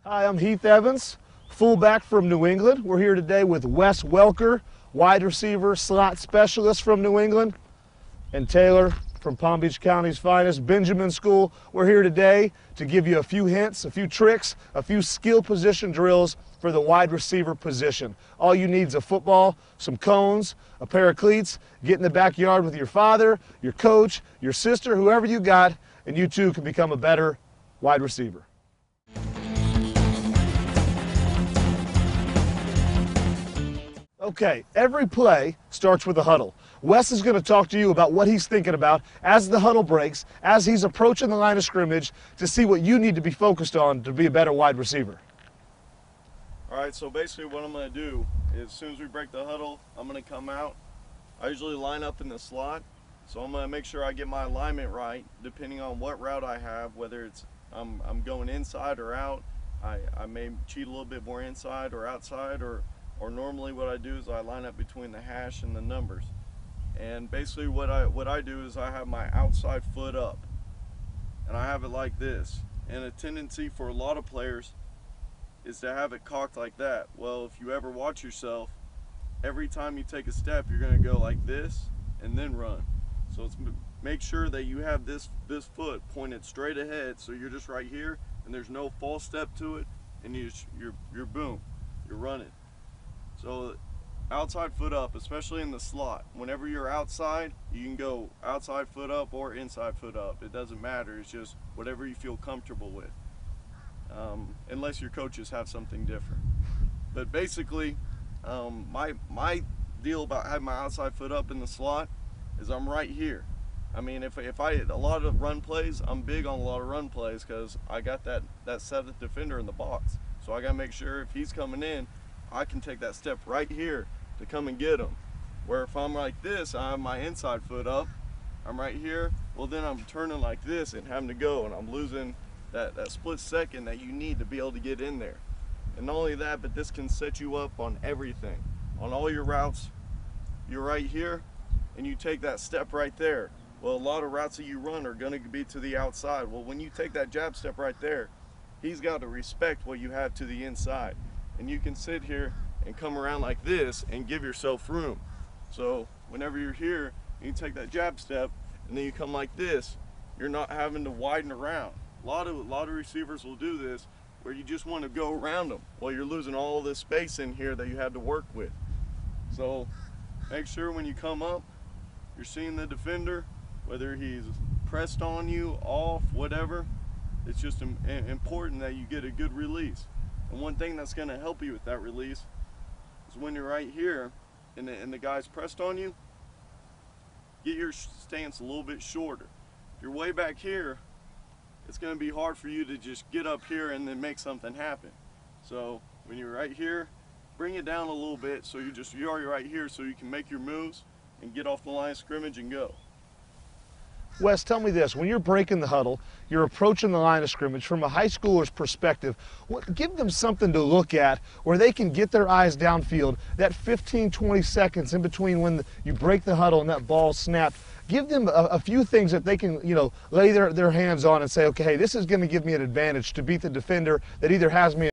Hi, I'm Heath Evans, fullback from New England. We're here today with Wes Welker, wide receiver, slot specialist from New England, and Taylor from Palm Beach County's finest, Benjamin School. We're here today to give you a few hints, a few tricks, a few skill position drills for the wide receiver position. All you need is a football, some cones, a pair of cleats, get in the backyard with your father, your coach, your sister, whoever you got, and you too can become a better wide receiver. Okay, every play starts with a huddle. Wes is going to talk to you about what he's thinking about as the huddle breaks, as he's approaching the line of scrimmage, to see what you need to be focused on to be a better wide receiver. All right, so basically what I'm going to do is as soon as we break the huddle, I'm going to come out. I usually line up in the slot, so I'm going to make sure I get my alignment right depending on what route I have, whether it's I'm going inside or out. I may cheat a little bit more inside or outside, or normally what I do is I line up between the hash and the numbers. And basically what I do is I have my outside foot up, and I have it like this. And a tendency for a lot of players is to have it cocked like that. Well, if you ever watch yourself, every time you take a step, you're going to go like this and then run. So make sure that you have this foot pointed straight ahead, so you're just right here and there's no false step to it, and you're boom, you're running. So outside foot up, especially in the slot. Whenever you're outside, you can go outside foot up or inside foot up. It doesn't matter. It's just whatever you feel comfortable with, unless your coaches have something different. But basically, my deal about having my outside foot up in the slot is I'm right here. I mean, if I hit a lot of run plays, I'm big on a lot of run plays because I got that seventh defender in the box. So I got to make sure if he's coming in, I can take that step right here to come and get him. Where if I'm like this, I have my inside foot up, I'm right here, well then I'm turning like this and having to go, and I'm losing that split second that you need to be able to get in there. And not only that, but this can set you up on everything. On all your routes, you're right here and you take that step right there. Well, a lot of routes that you run are gonna be to the outside. Well, when you take that jab step right there, he's got to respect what you have to the inside. And you can sit here and come around like this and give yourself room. So whenever you're here, you take that jab step and then you come like this, you're not having to widen around. A lot of receivers will do this where you just want to go around them while you're losing all this space in here that you had to work with. So make sure when you come up, you're seeing the defender, whether he's pressed on you, off, whatever. It's just important that you get a good release. And one thing that's going to help you with that release is when you're right here and the guy's pressed on you, get your stance a little bit shorter. If you're way back here, it's going to be hard for you to just get up here and then make something happen. So when you're right here, bring it down a little bit so you're already right here so you can make your moves and get off the line of scrimmage and go. Wes, tell me this, when you're breaking the huddle, you're approaching the line of scrimmage, from a high schooler's perspective, give them something to look at where they can get their eyes downfield, that 15, 20 seconds in between when you break the huddle and that ball snapped. Give them a few things that they can, lay their hands on and say, okay, hey, this is going to give me an advantage to beat the defender that either has me